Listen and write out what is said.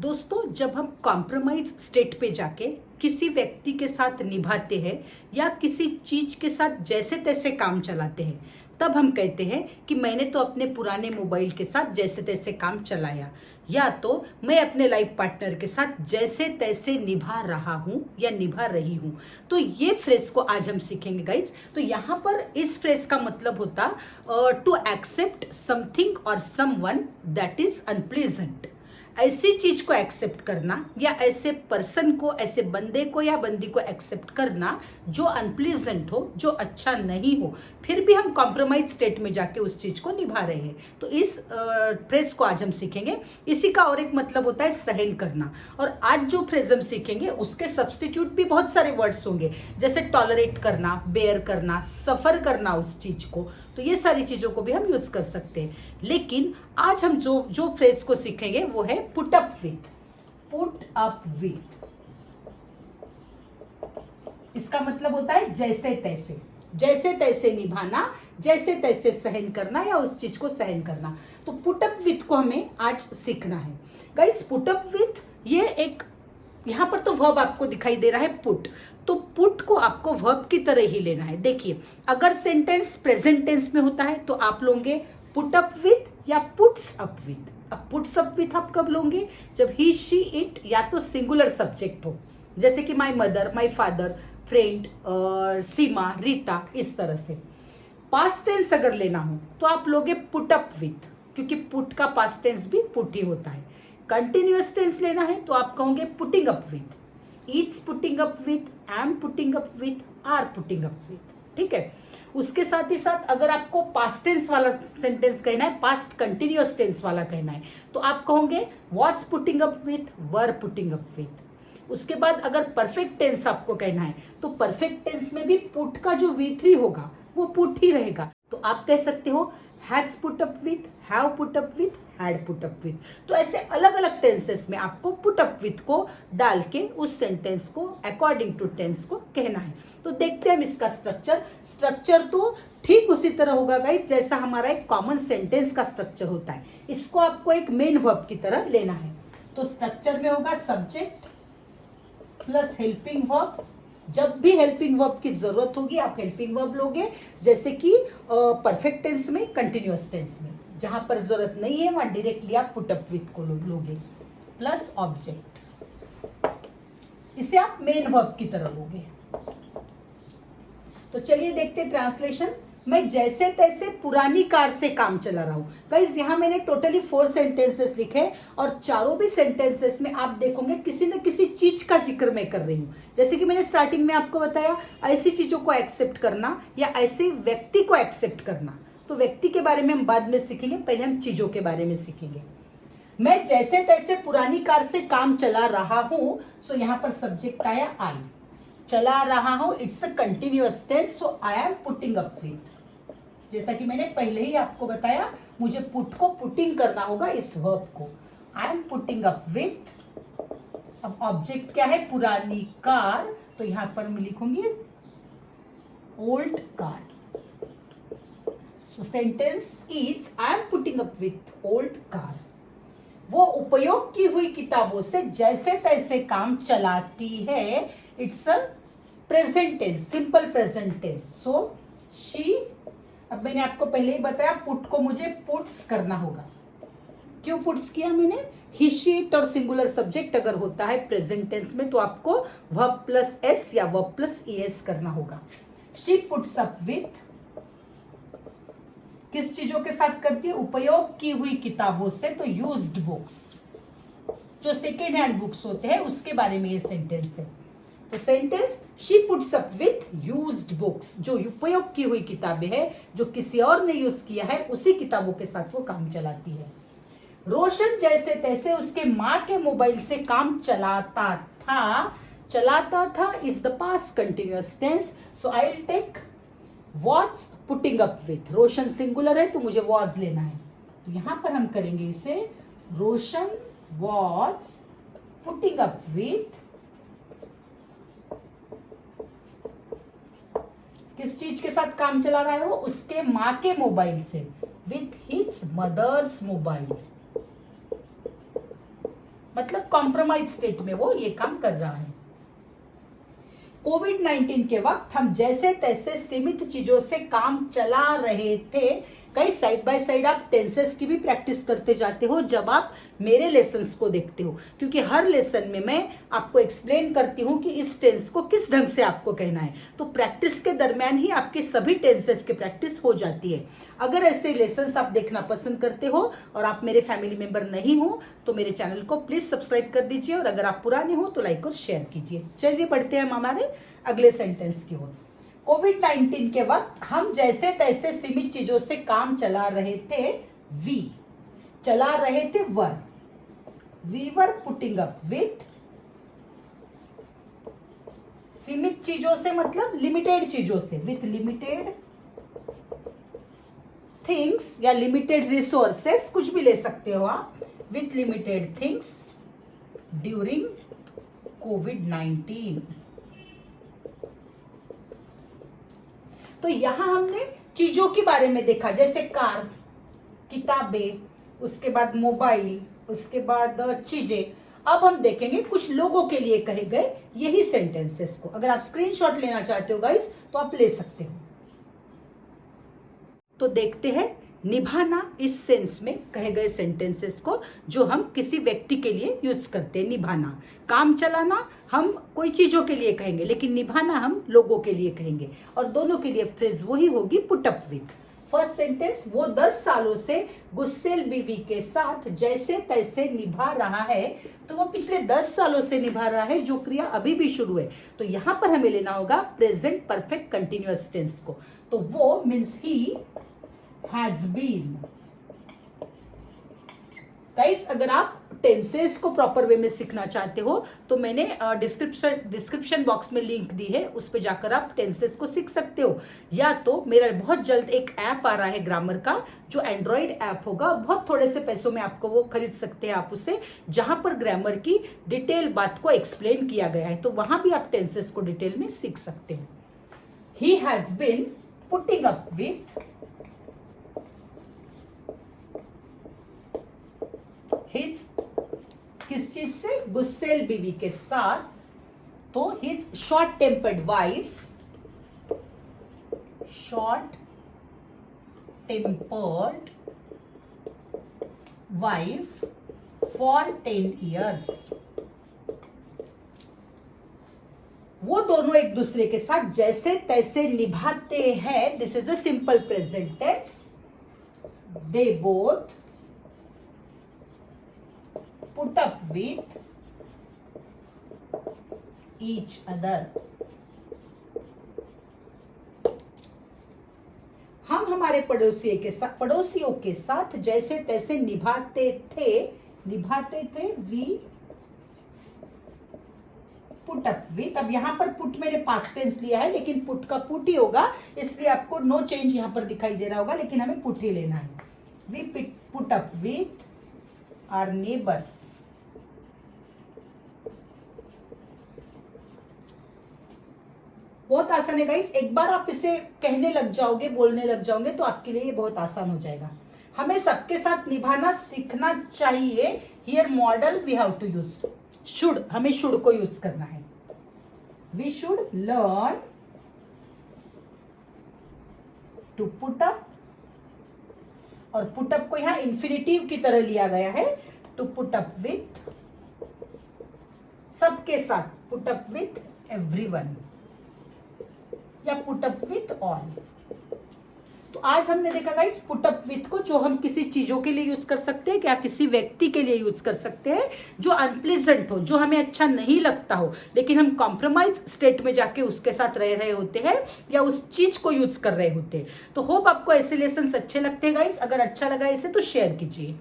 दोस्तों, जब हम कॉम्प्रोमाइज स्टेट पे जाके किसी व्यक्ति के साथ निभाते हैं या किसी चीज के साथ जैसे तैसे काम चलाते हैं, तब हम कहते हैं कि मैंने तो अपने पुराने मोबाइल के साथ जैसे तैसे काम चलाया, या तो मैं अपने लाइफ पार्टनर के साथ जैसे तैसे निभा रहा हूं या निभा रही हूं। तो ये फ्रेज को आज हम सीखेंगे गाइज। तो यहाँ पर इस फ्रेज का मतलब होता टू एक्सेप्ट समथिंग और समवन दैट इज अनप्लीजेंट। ऐसी चीज को एक्सेप्ट करना या ऐसे पर्सन को, ऐसे बंदे को या बंदी को एक्सेप्ट करना जो अनप्लीजेंट हो, जो अच्छा नहीं हो, फिर भी हम कॉम्प्रोमाइज स्टेट में जाके उस चीज को निभा रहे हैं। तो इस फ्रेज को आज हम सीखेंगे। इसी का और एक मतलब होता है सहन करना। और आज जो फ्रेज हम सीखेंगे उसके सब्स्टिट्यूट भी बहुत सारे वर्ड्स होंगे, जैसे टॉलरेट करना, बेयर करना, सफर करना उस चीज को। तो ये सारी चीजों को भी हम यूज कर सकते हैं। लेकिन आज हम जो जो फ्रेज को सीखेंगे वो है put up with. Put up with, इसका मतलब होता है जैसे तैसे, जैसे तैसे निभाना, जैसे तैसे सहन करना या उस चीज को सहन करना। तो पुट अप विथ को हमें आज सीखना है गाइस। पुट अप विथ, ये एक, यहां पर तो वर्ब आपको दिखाई दे रहा है पुट, तो पुट को आपको वर्ब की तरह ही लेना है। देखिए, अगर सेंटेंस प्रेजेंट टेंस में होता है तो आप लोगे पुट अप विथ या पुट्स अप विथ। अब पुट्स अप विथ आप कब लोगे? जब ही, शी, इट या तो सिंगुलर सब्जेक्ट हो, जैसे कि my mother, my father, friend, Seema, Rita, इस तरह से। पास्ट टेंस अगर लेना हो तो आप लोगे पुट अप विथ, क्योंकि पुट का पास्ट टेंस भी पुट ही होता है। कंटिन्यूअस टेंस लेना है तो आप कहोगे putting up with, it's putting up with, am putting up with, are putting up with. ठीक है। उसके साथ ही साथ अगर आपको पास्ट टेंस वाला सेंटेंस कहना है, पास्ट कंटिन्यूअस टेंस वाला कहना है, तो आप कहोगे was putting up with, were putting up with. उसके बाद अगर परफेक्ट टेंस आपको कहना है तो परफेक्ट टेंस में भी पुट का जो V3 होगा वो पुट ही रहेगा। तो आप कह सकते हो has put up with, have put up with, had put up with. तो ऐसे अलग अलग टेंसेस में आपको पुट अप विथ को डाल के उस सेंटेंस को अकॉर्डिंग टू टेंस को कहना है। तो देखते हैं हम इसका स्ट्रक्चर तो ठीक उसी तरह होगा गाइस जैसा हमारा एक कॉमन सेंटेंस का स्ट्रक्चर होता है। इसको आपको एक मेन वर्ब की तरह लेना है। तो स्ट्रक्चर में होगा सब्जेक्ट प्लस हेल्पिंग वर्ब। जब भी हेल्पिंग वर्ब की जरूरत होगी आप हेल्पिंग वर्ब लोगे, जैसे कि परफेक्ट टेंस में, कंटिन्यूअस टेंस में। जहां पर जरूरत नहीं है वहां डायरेक्टली आप पुट अप विथ को लोगे, प्लस ऑब्जेक्ट। इसे आप मेन वर्ब की तरह लोगे। तो चलिए देखते हैं ट्रांसलेशन। मैं जैसे तैसे पुरानी कार से काम चला रहा हूं। गाइस, यहां मैंने टोटली 4 सेंटेंसेस लिखे और चारों भी सेंटेंसेस में आप देखोगे किसी न किसी चीज का जिक्र मैं कर रही हूं। जैसे कि मैंने स्टार्टिंग में आपको बताया, ऐसी चीजों को एक्सेप्ट करना या ऐसे व्यक्ति को एक्सेप्ट करना। तो व्यक्ति के बारे में हम बाद में सीखेंगे, पहले हम चीजों के बारे में सीखेंगे। मैं जैसे तैसे पुरानी कार से काम चला रहा हूं, सो यहां पर सब्जेक्ट आया आई। चला रहा हूं, it's a continuous tense, so I am putting up with. जैसा कि मैंने पहले ही आपको बताया, मुझे पुट को पुटिंग करना होगा इस वर्ब को। आई एम पुटिंग अप विथ। अब ऑब्जेक्ट क्या है? पुरानी कार, तो यहां पर मैं लिखूंगी old car. So sentence is I am putting up with old car. वो उपयोग की हुई किताबों से जैसे तैसे काम चलाती है। It's a present tense, simple present tense. So she, अब मैंने आपको पहले ही बताया पुट को मुझे पुट्स करना होगा। क्यों पुट्स किया मैंने? ही, शी, इट और सिंगुलर सब्जेक्ट अगर होता है प्रेजेंट टेंस में तो आपको वर्ब प्लस एस या वर्ब प्लस ईएस करना होगा। शी पुट्स अप विथ, किस चीजों के साथ करती है? उपयोग की हुई किताबों से, तो यूज्ड बुक्स, जो सेकेंड हैंड बुक्स होते हैं उसके बारे में ये सेंटेंस है। तो sentence she puts up with used books, जो उपयोग की हुई किताबें हैं, जो किसी और ने यूज किया है, उसी किताबों के साथ वो काम चलाती है। रोशन जैसे तैसे उसके माँ के मोबाइल से काम चलाता था। चलाता था is the past continuous tense, so I will take was putting up with. Roshan singular है तो मुझे वॉज लेना है, तो यहां पर हम करेंगे इसे रोशन वॉज पुटिंग अप विथ, किस चीज के साथ काम चला रहा है वो? उसके माँ के मोबाइल से, विथ हिज मदर्स मोबाइल। मतलब कॉम्प्रोमाइज स्टेट में वो ये काम कर रहा है। कोविड-19 के वक्त हम जैसे तैसे सीमित चीजों से काम चला रहे थे। कई साइड बाय साइड आप टेंसेस की भी प्रैक्टिस करते जाते हो जब आप मेरे लेसन्स को देखते हो, क्योंकि हर लेसन में मैं आपको एक्सप्लेन करती हूँ कि इस टेंस को किस ढंग से आपको कहना है। तो प्रैक्टिस के दरमियान ही आपकी सभी टेंसेस की प्रैक्टिस हो जाती है। अगर ऐसे लेसन्स आप देखना पसंद करते हो और आप मेरे फैमिली मेंबर नहीं हो तो मेरे चैनल को प्लीज सब्सक्राइब कर दीजिए, और अगर आप पुराने हो तो लाइक और शेयर कीजिए। चलिए बढ़ते हैं हम हमारे अगले सेंटेंस की ओर। कोविड-19 के वक्त हम जैसे तैसे सीमित चीजों से काम चला रहे थे। वी चला रहे थे were, we were putting up with. सीमित चीजों से मतलब लिमिटेड चीजों से, विथ लिमिटेड थिंग्स या लिमिटेड रिसोर्सेस, कुछ भी ले सकते हो आप, with limited things during Covid. तो यहां हमने चीजों के बारे में देखा, जैसे कार, किताबें, उसके बाद मोबाइल, उसके बाद चीजें। अब हम देखेंगे कुछ लोगों के लिए कहे गए यही सेंटेंसेस को। अगर आप स्क्रीनशॉट लेना चाहते हो गाइस तो आप ले सकते हो। तो देखते हैं निभाना इस सेंस में कहे गए सेंटेंसेस को जो हम किसी व्यक्ति के लिए यूज करते हैं। निभाना, काम चलाना हम कोई चीजों के लिए कहेंगे, लेकिन निभाना हम लोगों के लिए कहेंगे, और दोनों के लिए फ्रेज वही होगी, put up with. First sentence, वो 10 सालों से गुस्सेल बीवी के साथ जैसे तैसे निभा रहा है। तो वो पिछले 10 सालों से निभा रहा है, जो क्रिया अभी भी शुरू है। तो यहां पर हमें लेना होगा प्रेजेंट परफेक्ट कंटिन्यूअस टेंस को। तो वो means he has been. Guys, अगर आप टेंसेस को प्रॉपर वे में सीखना चाहते हो तो मैंने डिस्क्रिप्शन बॉक्स में लिंक दी है, उस पर जाकर आप टेंसेस को सीख सकते हो। या तो मेरा बहुत जल्द एक ऐप आ रहा है ग्रामर का, जो एंड्रॉइड ऐप होगा, और बहुत थोड़े से पैसों में आपको वो खरीद सकते हैं आप उसे, जहां पर ग्रामर की डिटेल बात को एक्सप्लेन किया गया है। तो वहां भी आप टेंसेस को डिटेल में सीख सकते हो। He has been putting up with his, किस चीज से? गुस्सेल बीवी के साथ। तो his short tempered wife, short tempered wife for 10 years। वो दोनों एक दूसरे के साथ जैसे तैसे निभाते हैं। This is a simple present tense. They both put up with each other। हम हमारे पड़ोसियों के साथ जैसे तैसे निभाते थे। We put up with. अब यहां पर पुट मैंने पास्ट टेंस लिया है, लेकिन पुट का पुट ही होगा, इसलिए आपको नो चेंज यहां पर दिखाई दे रहा होगा, लेकिन हमें पुट ही लेना है। We put up with our neighbours. बहुत आसान है गाइस, एक बार आप इसे कहने लग जाओगे, बोलने लग जाओगे, तो आपके लिए ये बहुत आसान हो जाएगा। हमें सबके साथ निभाना सीखना चाहिए। Here modal we have to use should, हमें शुड को यूज करना है। We should learn to put up, और पुट अप को यहां इंफिनिटिव की तरह लिया गया है। टू पुट अप विथ, सबके साथ, पुट अप विथ एवरीवन, या पुट अप विथ ऑल। तो आज हमने देखा गाइस पुट अप विथ को, जो हम किसी चीजों के लिए यूज कर सकते हैं, क्या किसी व्यक्ति के लिए यूज कर सकते हैं जो अनप्लीजेंट हो, जो हमें अच्छा नहीं लगता हो, लेकिन हम कॉम्प्रोमाइज स्टेट में जाके उसके साथ रह रहे होते हैं या उस चीज को यूज कर रहे होते हैं। तो होप आपको ऐसे लेसन अच्छे लगते हैं गाइस। अगर अच्छा लगा इसे तो शेयर कीजिए।